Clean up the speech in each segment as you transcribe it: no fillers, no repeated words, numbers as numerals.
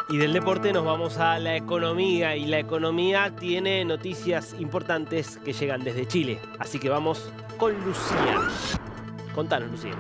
Y del deporte nos vamos a la economía, y la economía tiene noticias importantes que llegan desde Chile. Así que vamos con Lucía. Contanos, Lucía.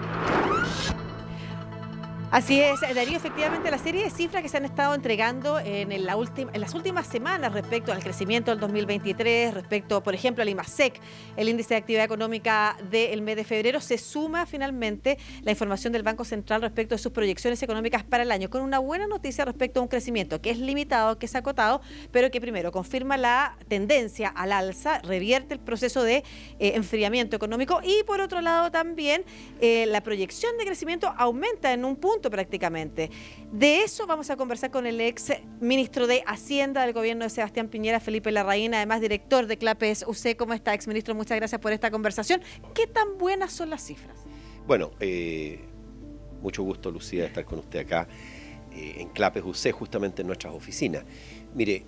Así es, Darío, efectivamente la serie de cifras que se han estado entregando en las últimas semanas respecto al crecimiento del 2023, respecto, por ejemplo, al IMASEC, el índice de actividad económica del mes de febrero, se suma finalmente la información del Banco Central respecto de sus proyecciones económicas para el año, con una buena noticia respecto a un crecimiento que es limitado, que es acotado, pero que primero confirma la tendencia al alza, revierte el proceso de enfriamiento económico y por otro lado también la proyección de crecimiento aumenta en un punto prácticamente. De eso vamos a conversar con el ex ministro de Hacienda del gobierno de Sebastián Piñera, Felipe Larraín, además director de Clapes UC. ¿Cómo está, ex ministro? Muchas gracias por esta conversación. ¿Qué tan buenas son las cifras? Bueno, mucho gusto, Lucía, de estar con usted acá en Clapes UC, justamente en nuestras oficinas. Mire,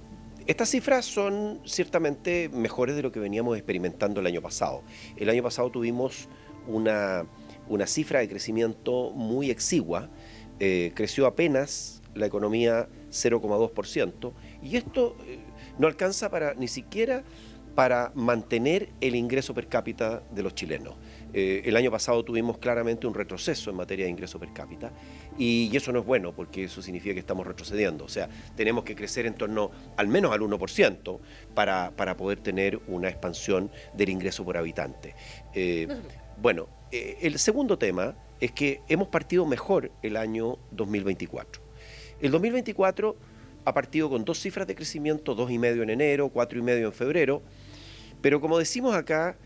estas cifras son ciertamente mejores de lo que veníamos experimentando el año pasado. El año pasado tuvimos una cifra de crecimiento muy exigua, creció apenas la economía 0,2%, y esto no alcanza ni siquiera para mantener el ingreso per cápita de los chilenos. El año pasado tuvimos claramente un retroceso en materia de ingreso per cápita, y eso no es bueno porque eso significa que estamos retrocediendo. O sea, tenemos que crecer en torno al menos al 1% para poder tener una expansión del ingreso por habitante. Bueno, el segundo tema es que hemos partido mejor el año 2024. El 2024 ha partido con dos cifras de crecimiento, 2,5 en enero, 4,5 en febrero, pero como decimos acá,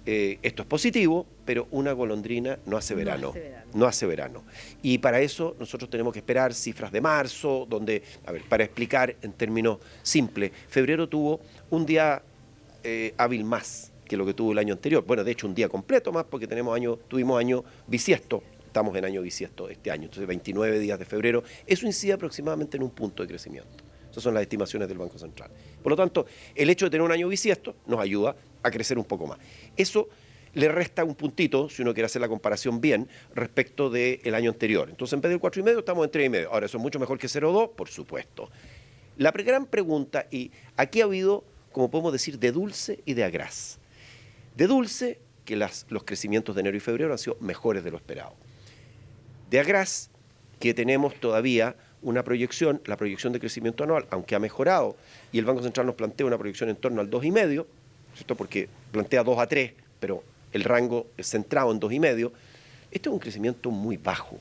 esto es positivo, pero una golondrina no hace verano. No hace verano. Y para eso nosotros tenemos que esperar cifras de marzo, donde, para explicar en términos simples, febrero tuvo un día hábil más que lo que tuvo el año anterior. Bueno, de hecho un día completo más porque tuvimos año bisiesto, estamos en año bisiesto este año, entonces 29 días de febrero, eso incide aproximadamente en un punto de crecimiento. Esas son las estimaciones del Banco Central. Por lo tanto, el hecho de tener un año bisiesto nos ayuda a crecer un poco más. Eso le resta un puntito, si uno quiere hacer la comparación bien, respecto del año anterior. Entonces, en vez del 4,5, estamos en 3,5. Ahora, ¿eso es mucho mejor que 0,2? Por supuesto. La gran pregunta, y aquí ha habido, como podemos decir, de dulce y de agraz. De dulce, que los crecimientos de enero y febrero han sido mejores de lo esperado. De agraz, que tenemos todavía una proyección, la proyección de crecimiento anual, aunque ha mejorado, y el Banco Central nos plantea una proyección en torno al 2,5, ¿cierto? Porque plantea 2 a 3, pero el rango es centrado en 2,5. Este es un crecimiento muy bajo.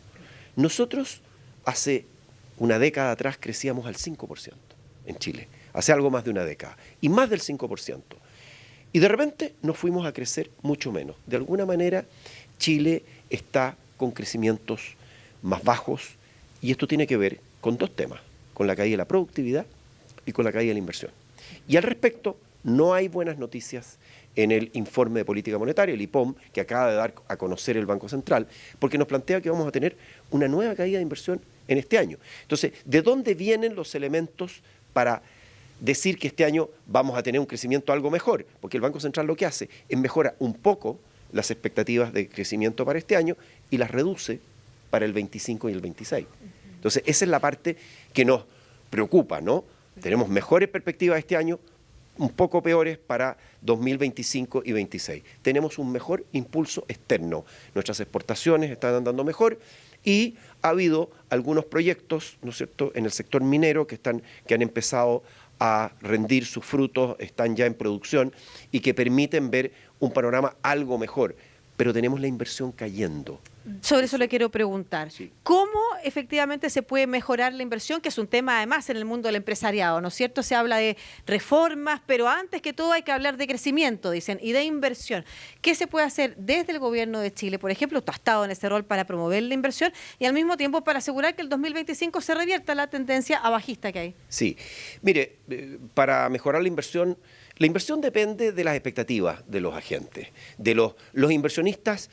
Nosotros hace una década atrás crecíamos al 5% en Chile, hace algo más de una década, y más del 5%. Y de repente nos fuimos a crecer mucho menos. De alguna manera, Chile está con crecimientos más bajos, y esto tiene que ver con dos temas, con la caída de la productividad y con la caída de la inversión. Y al respecto, no hay buenas noticias en el informe de política monetaria, el IPOM, que acaba de dar a conocer el Banco Central, porque nos plantea que vamos a tener una nueva caída de inversión en este año. Entonces, ¿de dónde vienen los elementos para decir que este año vamos a tener un crecimiento algo mejor? Porque el Banco Central lo que hace es mejora un poco las expectativas de crecimiento para este año y las reduce para el 25 y el 26. Entonces, esa es la parte que nos preocupa, ¿no? Tenemos mejores perspectivas este año, un poco peores para 2025 y 26. Tenemos un mejor impulso externo. Nuestras exportaciones están andando mejor y ha habido algunos proyectos, ¿no es cierto?, en el sector minero que han empezado a rendir sus frutos, están ya en producción y que permiten ver un panorama algo mejor. Pero tenemos la inversión cayendo. Sobre eso le quiero preguntar. Sí. ¿Cómo efectivamente se puede mejorar la inversión? Que es un tema además en el mundo del empresariado, ¿no es cierto? Se habla de reformas, pero antes que todo hay que hablar de crecimiento, dicen, y de inversión. ¿Qué se puede hacer desde el gobierno de Chile? Por ejemplo, tú has estado en ese rol para promover la inversión y al mismo tiempo para asegurar que el 2025 se revierta la tendencia a bajista que hay. Sí. Mire, para mejorar la inversión depende de las expectativas de los agentes, de los inversionistas.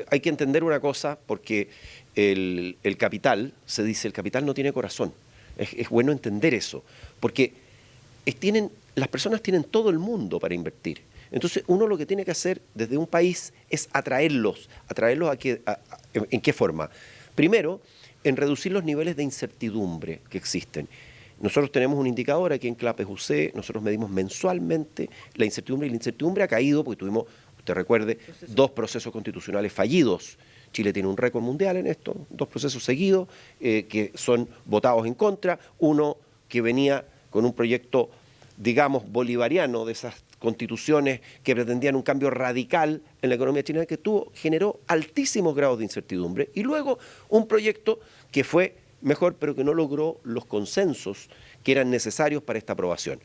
Hay que entender una cosa, porque el capital, se dice, el capital no tiene corazón. Es bueno entender eso, porque las personas tienen todo el mundo para invertir. Entonces, uno lo que tiene que hacer desde un país es atraerlos ¿en qué forma? Primero, en reducir los niveles de incertidumbre que existen. Nosotros tenemos un indicador aquí en Clapes UC, nosotros medimos mensualmente la incertidumbre, y la incertidumbre ha caído porque tuvimos, usted recuerde, 2 procesos constitucionales fallidos. Chile tiene un récord mundial en esto, 2 procesos seguidos que son votados en contra, uno que venía con un proyecto, digamos, bolivariano de esas constituciones que pretendían un cambio radical en la economía chilena que generó altísimos grados de incertidumbre, y luego un proyecto que fue mejor pero que no logró los consensos que eran necesarios para esta aprobación.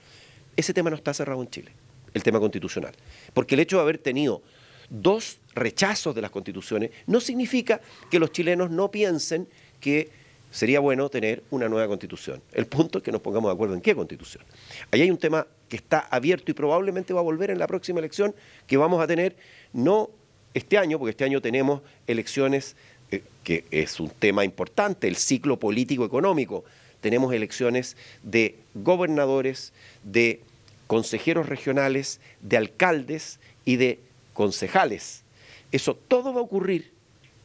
Ese tema no está cerrado en Chile, el tema constitucional, porque el hecho de haber tenido 2 rechazos de las constituciones no significa que los chilenos no piensen que sería bueno tener una nueva constitución. El punto es que nos pongamos de acuerdo en qué constitución. Ahí hay un tema que está abierto y probablemente va a volver en la próxima elección que vamos a tener, no este año, porque este año tenemos elecciones, que es un tema importante, el ciclo político-económico. Tenemos elecciones de gobernadores, de consejeros regionales, de alcaldes y de concejales. Eso todo va a ocurrir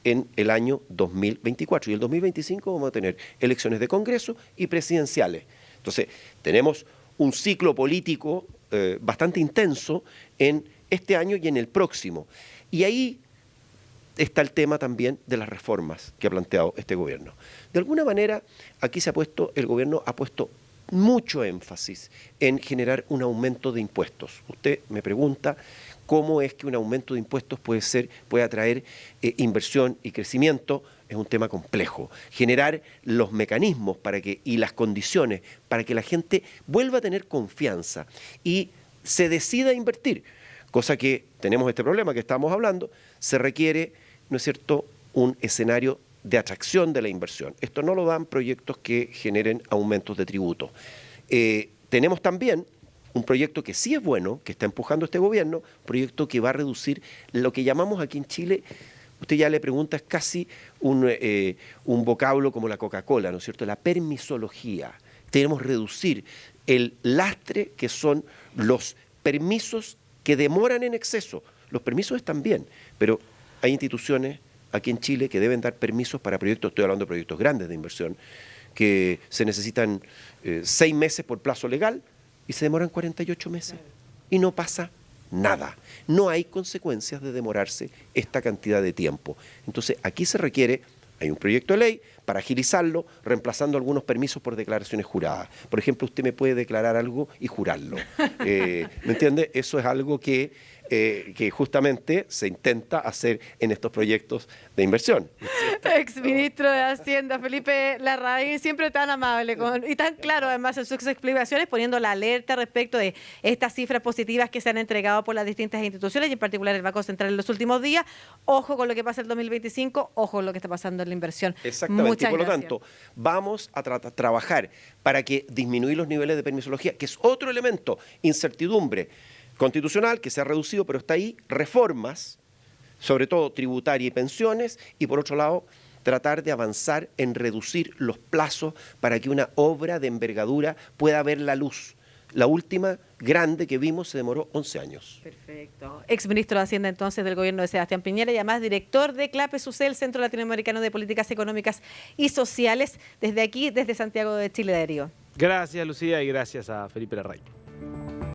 en el año 2024, y el 2025 vamos a tener elecciones de Congreso y presidenciales. Entonces, tenemos un ciclo político bastante intenso en este año y en el próximo. Y ahí está el tema también de las reformas que ha planteado este gobierno. De alguna manera, aquí el gobierno ha puesto mucho énfasis en generar un aumento de impuestos. Usted me pregunta cómo es que un aumento de impuestos puede atraer inversión y crecimiento. Es un tema complejo. Generar los mecanismos y las condiciones para que la gente vuelva a tener confianza y se decida a invertir, cosa que tenemos este problema que estamos hablando, se requiere, ¿no es cierto?, un escenario de atracción de la inversión. Esto no lo dan proyectos que generen aumentos de tributo. Tenemos también un proyecto que sí es bueno, que está empujando este gobierno, proyecto que va a reducir lo que llamamos aquí en Chile, usted ya le pregunta, es casi un vocablo como la Coca-Cola, ¿no es cierto?, la permisología. Tenemos que reducir el lastre que son los permisos que demoran en exceso. Los permisos están bien, pero hay instituciones aquí en Chile que deben dar permisos para proyectos, estoy hablando de proyectos grandes de inversión, que se necesitan 6 meses por plazo legal y se demoran 48 meses. Y no pasa nada. No hay consecuencias de demorarse esta cantidad de tiempo. Entonces, aquí hay un proyecto de ley para agilizarlo, reemplazando algunos permisos por declaraciones juradas. Por ejemplo, usted me puede declarar algo y jurarlo. ¿Me entiende? Eso es algo que justamente se intenta hacer en estos proyectos de inversión. Exministro de Hacienda, Felipe Larraín, siempre tan amable y tan claro además en sus explicaciones, poniendo la alerta respecto de estas cifras positivas que se han entregado por las distintas instituciones y en particular el Banco Central en los últimos días. Ojo con lo que pasa en el 2025, ojo con lo que está pasando en la inversión. Exactamente, Muchas y por lo gracias. tanto, vamos a trabajar para que disminuir los niveles de permisología, que es otro elemento, incertidumbre constitucional que se ha reducido, pero está ahí, reformas, sobre todo tributaria y pensiones, y por otro lado, tratar de avanzar en reducir los plazos para que una obra de envergadura pueda ver la luz. La última grande que vimos se demoró 11 años. Perfecto. Exministro de Hacienda entonces del gobierno de Sebastián Piñera y además director de Clapes UC, el Centro Latinoamericano de Políticas Económicas y Sociales, desde aquí, desde Santiago de Chile, Darío. Gracias, Lucía, y gracias a Felipe Larraín.